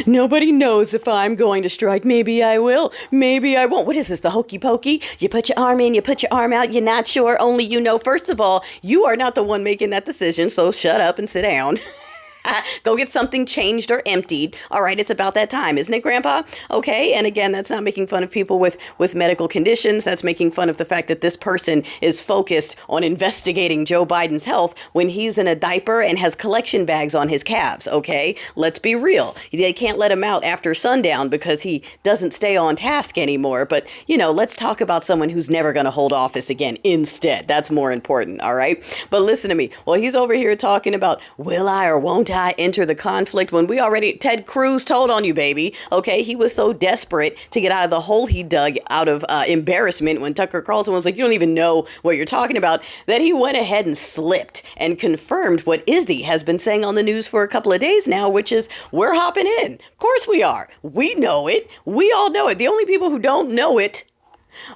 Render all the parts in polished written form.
Nobody knows if I'm going to strike. Maybe I will. Maybe I won't. What is this, the hokey pokey? You put your arm in, you put your arm out. You're not sure. Only you know. First of all, you are not the one making that decision. So shut up and sit down. Go get something changed or emptied. All right, it's about that time, isn't it, Grandpa? Okay, and again, that's not making fun of people with medical conditions. That's making fun of the fact that this person is focused on investigating Joe Biden's health when he's in a diaper and has collection bags on his calves, okay? Let's be real. They can't let him out after sundown because he doesn't stay on task anymore. But, let's talk about someone who's never going to hold office again instead. That's more important, all right? But listen to me. Well, he's over here talking about, will I or won't I enter the conflict when Ted Cruz told on you, baby. Okay, he was so desperate to get out of the hole he dug out of embarrassment when Tucker Carlson was like, you don't even know what you're talking about, that he went ahead and slipped and confirmed what Izzy has been saying on the news for a couple of days now, which is we're hopping in. Of course we are. We know it. We all know it. The only people who don't know it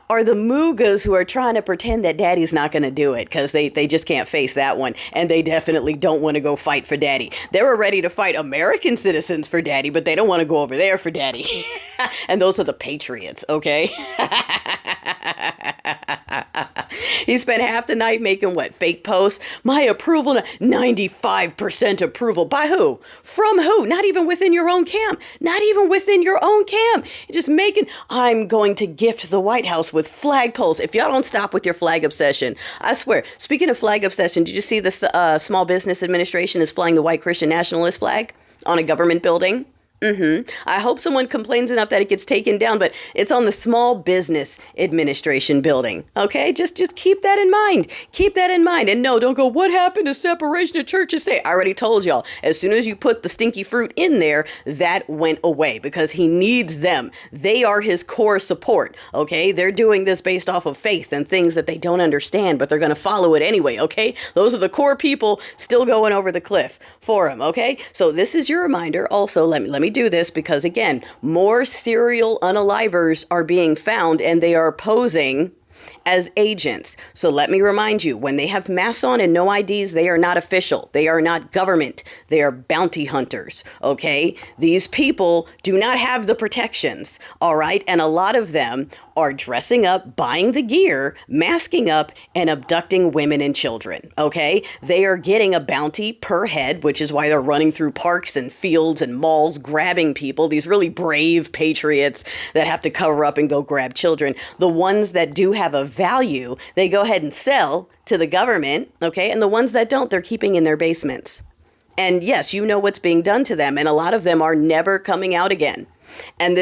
are the Moogas who are trying to pretend that Daddy's not going to do it because they just can't face that one. And they definitely don't want to go fight for Daddy. They were ready to fight American citizens for Daddy, but they don't want to go over there for Daddy. And those are the patriots, okay? He spent half the night making fake posts? My approval, 95% approval. By who? From who? Not even within your own camp. Not even within your own camp. Just I'm going to gift the White House with flagpoles. If y'all don't stop with your flag obsession, I swear. Speaking of flag obsession, did you see the Small Business Administration is flying the white Christian nationalist flag on a government building? I hope someone complains enough that it gets taken down, but it's on the Small Business Administration building. Okay, just keep that in mind. Keep that in mind. And no, don't go, what happened to separation of church and state? I already told y'all, as soon as you put the stinky fruit in there, that went away because he needs them. They are his core support. Okay, they're doing this based off of faith and things that they don't understand, but they're going to follow it anyway. Okay, those are the core people still going over the cliff for him. Okay, so this is your reminder. Also, let me do this because, again, more serial unalivers are being found and they are posing as agents. So let me remind you, when they have masks on and no IDs, they are not official. They are not government. They are bounty hunters. Okay? These people do not have the protections. All right? And a lot of them are dressing up, buying the gear, masking up, and abducting women and children. Okay? They are getting a bounty per head, which is why they're running through parks and fields and malls, grabbing people. These really brave patriots that have to cover up and go grab children. The ones that do have a value, they go ahead and sell to the government, okay? And the ones that don't, they're keeping in their basements. And yes, you know what's being done to them, and a lot of them are never coming out again. And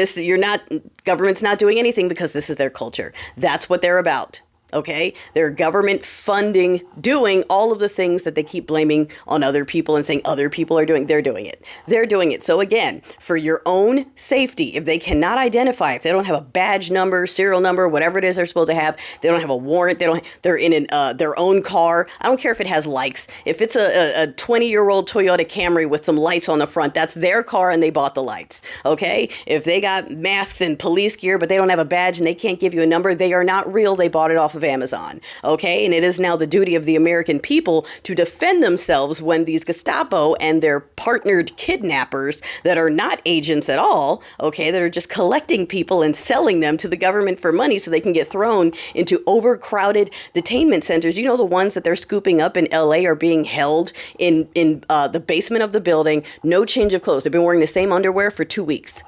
government's not doing anything because this is their culture. That's what they're about. Okay, they're government funding, doing all of the things that they keep blaming on other people and saying other people are doing. They're doing it. They're doing it. So again, for your own safety, if they cannot identify, if they don't have a badge number, serial number, whatever it is they're supposed to have, they don't have a warrant. They're in their own car. I don't care if it has lights. If it's a 20-year-old Toyota Camry with some lights on the front, that's their car and they bought the lights. Okay, if they got masks and police gear, but they don't have a badge and they can't give you a number, they are not real. They bought it off of Amazon. Okay, and it is now the duty of the American people to defend themselves when these Gestapo and their partnered kidnappers that are not agents at all, okay, that are just collecting people and selling them to the government for money so they can get thrown into overcrowded detainment centers. You know, the ones that they're scooping up in LA are being held in the basement of the building, no change of clothes. They've been wearing the same underwear for 2 weeks.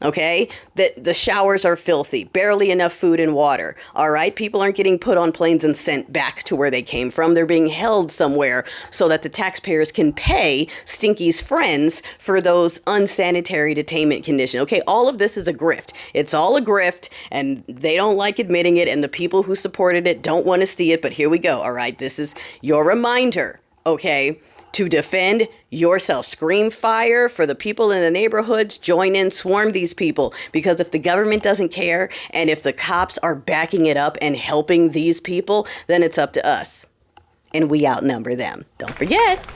Okay, the showers are filthy, barely enough food and water. All right, people aren't getting put on planes and sent back to where they came from. They're being held somewhere so that the taxpayers can pay Stinky's friends for those unsanitary detainment conditions. Okay, all of this is a grift. It's all a grift, and they don't like admitting it, and the people who supported it don't want to see it, but here we go. All right, this is your reminder, okay, to defend yourself. Scream fire for the people in the neighborhoods. Join in, swarm these people. Because if the government doesn't care and if the cops are backing it up and helping these people, then it's up to us. And we outnumber them. Don't forget.